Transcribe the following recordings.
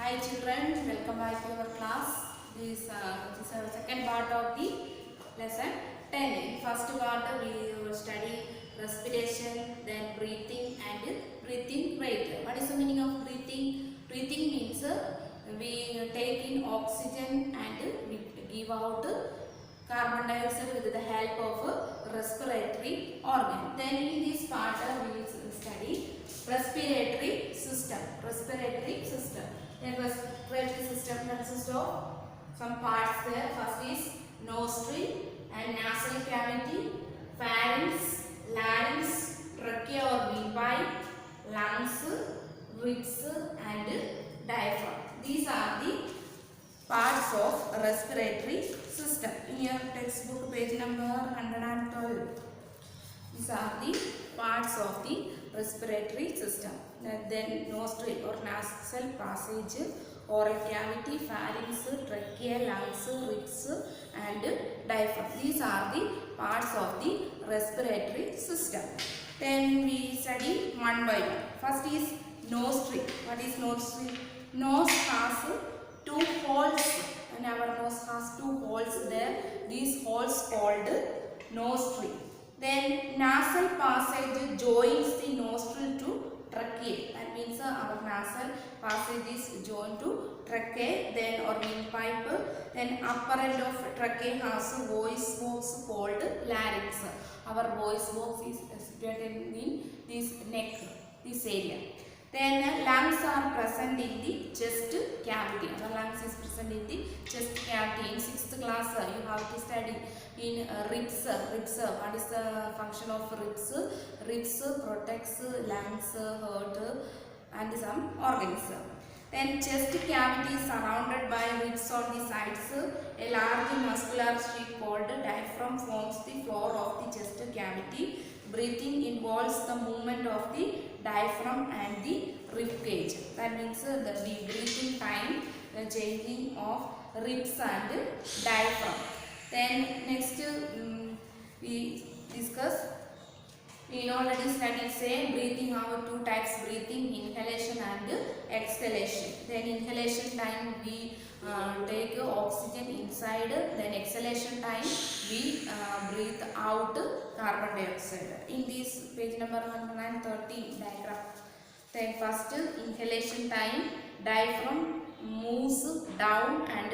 Hi children, welcome back to our class. This is our second part of the lesson 10. In first part we will study respiration, then breathing and breathing rate. What is the meaning of breathing? Breathing means we take in oxygen and we give out carbon dioxide with the help of respiratory organ. Then in this part we will study respiratory system. Respiratory system. Then respiratory system consists of some parts there. First is nostril and nasal cavity, pharynx, larynx, trachea or windpipe, lungs, ribs and diaphragm. These are the parts of respiratory system. In your textbook page number 112. These are the parts of the respiratory system. Then nostril or nasal passage, oral cavity, pharynx, trachea, lungs, ribs and diaphragm. These are the parts of the respiratory system. Then we study one by one. First is nostril. What is nostril? Nose has two holes, and our nose has two holes there. These holes called nostril. Then nasal passage joins the nostril to trachea. That means our nasal passage is joined to trachea, then or windpipe. Then upper end of trachea has a voice box called larynx. Our voice box is situated in this neck, this area. Then lungs are present in the chest cavity. Our lungs is present in the chest cavity. In 6th class you have to study in ribs. Ribs, what is the function of ribs? Ribs protects lungs, heart and some organs. Then chest cavity is surrounded by ribs on the sides. A large muscular sheet called diaphragm forms the floor of the chest cavity. Breathing involves the movement of the diaphragm and the rib cage. That means the breathing time, the changing of ribs and diaphragm. Then next we discuss. We already studied say breathing have two types, breathing, inhalation and exhalation. Then inhalation time we take oxygen inside, then exhalation time we breathe out carbon dioxide. In this page number 113 diagram. Then first inhalation time, diaphragm moves down and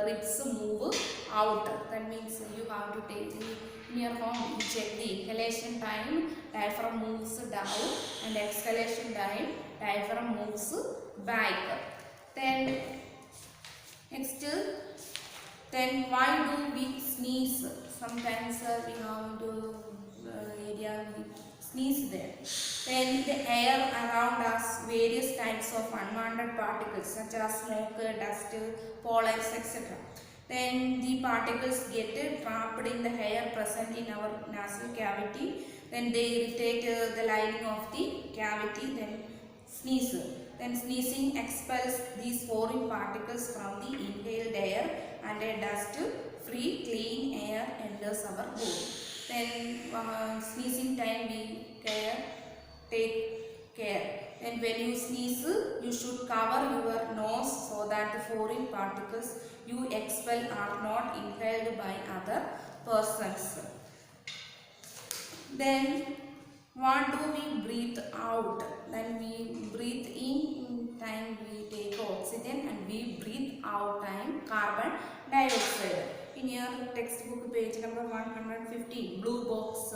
ribs move out. That means you have to take in your home, you check the inhalation time, diaphragm moves down, and exhalation time, diaphragm moves back. Then next, then why do we sneeze? Sometimes we have to area we sneeze there. Then the air around us, various types of unwanted particles such as smoke, dust, pollens, etc. Then the particles get trapped in the air present in our nasal cavity. Then they irritate the lining of the cavity. Then sneeze. Then sneezing expels these foreign particles from the inhaled air, and a dust-free clean air enters our body. Then sneezing time we take care. And when you sneeze, you should cover your nose so that the foreign particles you expel are not inhaled by other persons. Then what do we breathe out? Then we breathe in time we take oxygen, and we breathe out time carbon dioxide. In your textbook page number 115, blue box.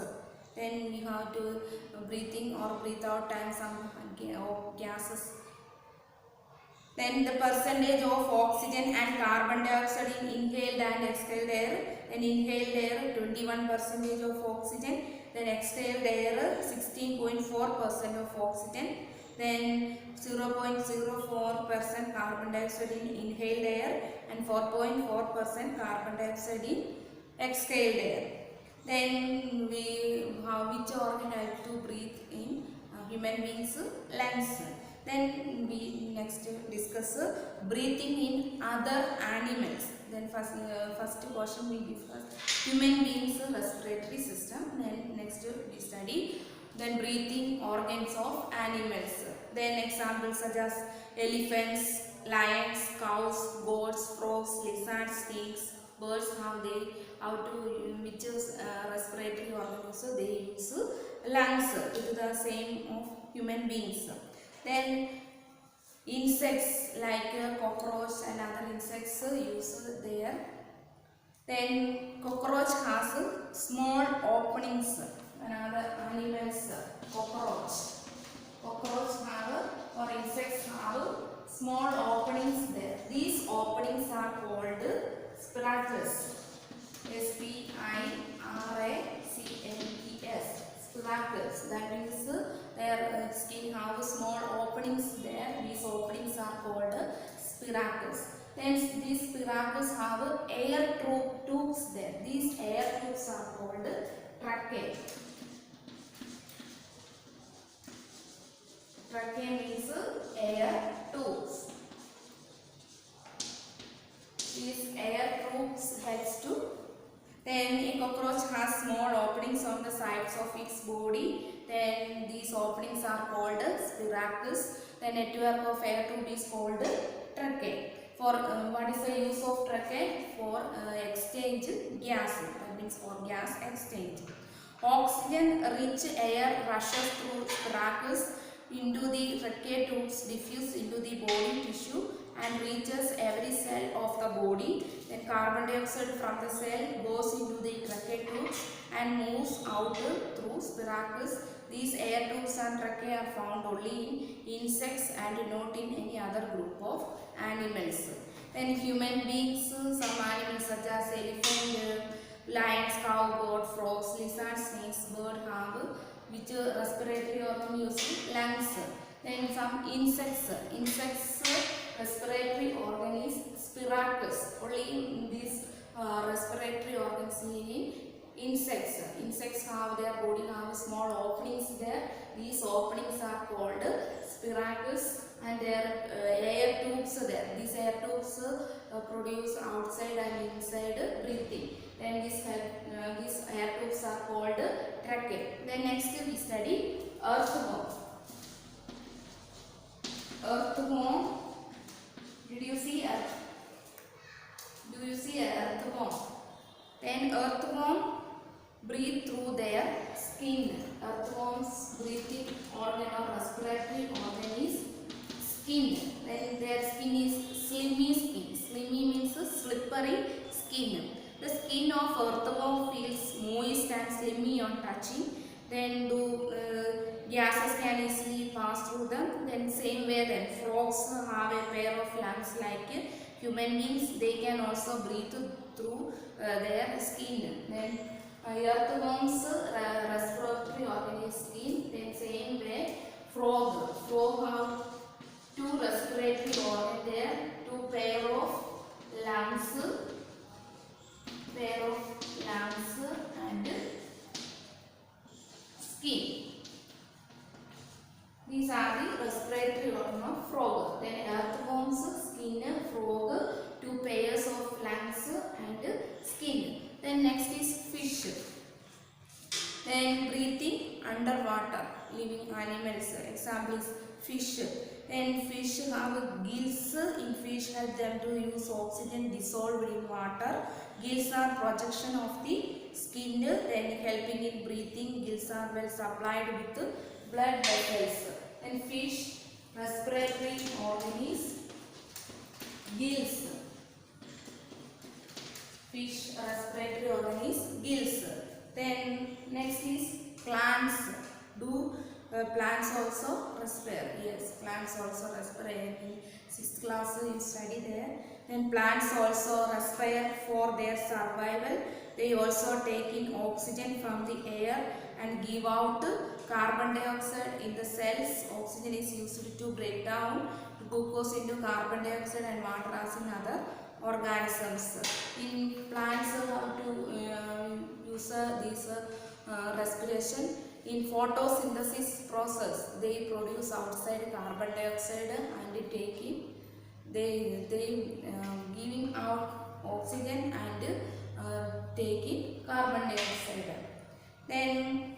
Then we have to breathing or breathe out time some gases. Then the percentage of oxygen and carbon dioxide in inhaled and exhaled air. Then inhaled air 21% of oxygen. Then exhaled air 16.4% of oxygen. Then 0.04% carbon dioxide in inhaled air and 4.4% carbon dioxide in exhaled air. Then which organ help to breathe in human beings? Lungs. Then we next discuss breathing in other animals. Then first question we discuss human beings respiratory system. Then next we study then breathing organs of animals. Then examples such as elephants, lions, cows, goats, frogs, lizards, snakes, birds have they how to which is respiratory organs, so they use lungs. It is the same of human beings. Then insects like cockroach and other insects use their. Then cockroach has small openings. Another animals, cockroach have or insects have small openings there. These openings are called spiracles. Spiracles. Spiracles. That means their skin have small openings there. These openings are called spiracles. Then these spiracles have air tubes there. These air tubes are called tracheae. Tracheae means air tubes. These air tubes helps to. Then a cockroach has small openings on the sides of its body. Then these openings are called spiracles. The network of air tube is called tracheae. For what is the use of tracheae? For exchange gas. That means for gas exchange. Oxygen-rich air rushes through spiracles into the tracheae tubes, diffuse into the body tissue and reaches every cell of the body. Then carbon dioxide from the cell goes into the tracheae tubes and moves out through spiracles. These air tubes and tracheae are found only in insects and not in any other group of animals. Then human beings, some animals such as elephant, lions, cow, goat, frogs, lizards, snakes, bird have which respiratory organ use lungs. Then some insects respiratory organ is spiracles. Only in these respiratory organs in insects. Insects have their body have small openings there. These openings are called spiracles and their air tubes there. These air tubes produce outside and inside breathing. Then these air tubes are called tracheae. Then next we study earthworm. Earthworm. Did you see Do you see earthworm? Then earthworm breathe through their skin. Earthworms breathing organ or respiratory organ is skin. Then their skin is slimy skin. Slimy means slippery skin. The skin of earthworm feels moist and slimy on touching. Then gases can easily pass through them. Then same way then frogs have a pair of lungs like human beings. They can also breathe through their skin. Then earthworms respiratory organ is skin. Then same way frog have two respiratory organ there. Two pair of lungs and skin. These are the respiratory organ of frog. Then earthworms, skin, frog, two pairs of lungs and skin. Then next is fish. Then breathing underwater, living animals. Example is fish. Then fish have gills. In fish help them to use oxygen dissolved in water. Gills are projection of the skin. Then helping in breathing. Gills are well supplied with blood vessels. Then fish respiratory organ is gills. Fish respiratory organ is gills. Then next is plants. Do plants also respire? Yes, plants also respire. In 6th class you study there. Then plants also respire for their survival. They also take in oxygen from the air and give out carbon dioxide in the cells. Oxygen is used to break down glucose into carbon dioxide and water as in other organisms. In plants how to use this respiration. In photosynthesis process they produce outside carbon dioxide and take in they giving out oxygen and taking carbon dioxide. Then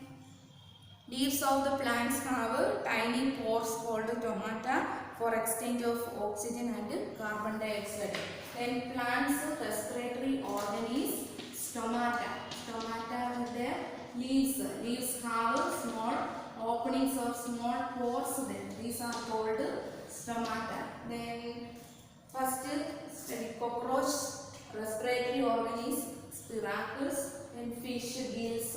leaves of the plants have tiny pores called stomata. for exchange of oxygen and carbon dioxide. Then plants respiratory organ is stomata. Stomata with their leaves. Leaves have small openings or small pores. Then these are called stomata. Then first study cockroach respiratory organ is spiracles. Then fish gills.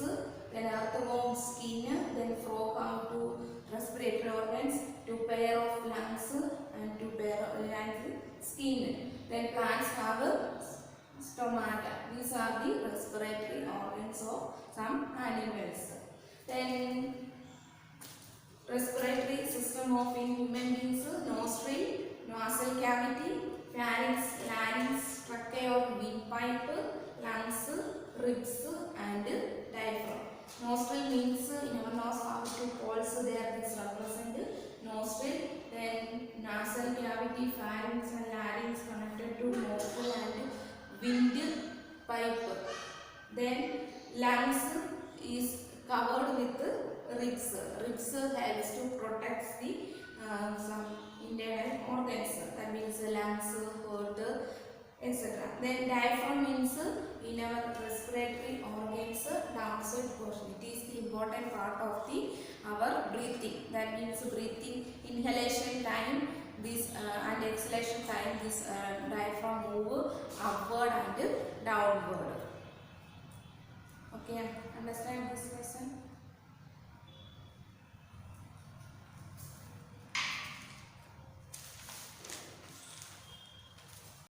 Then earthworm skin. Then frog have two respiratory organs, two pair of lungs and two pair of skin. Then plants have stomata. These are the respiratory organs of some animals. Then respiratory system of in human beings: nostril, nasal cavity, pharynx, larynx, trachea or windpipe, lungs, ribs and diaphragm. Nostril means in our nose have two holes there. This represent nostril. Then nasal cavity, pharynx and larynx connected to nostril and windpipe. Then lungs is covered with ribs. Ribs helps to protect the some internal organs. That means lungs, heart, etc. Then diaphragm means in our respiratory organs downside portion. It is the important part of the our breathing. That means breathing, inhalation time this and exhalation time this diaphragm move upward and downward. Okay, understand this question?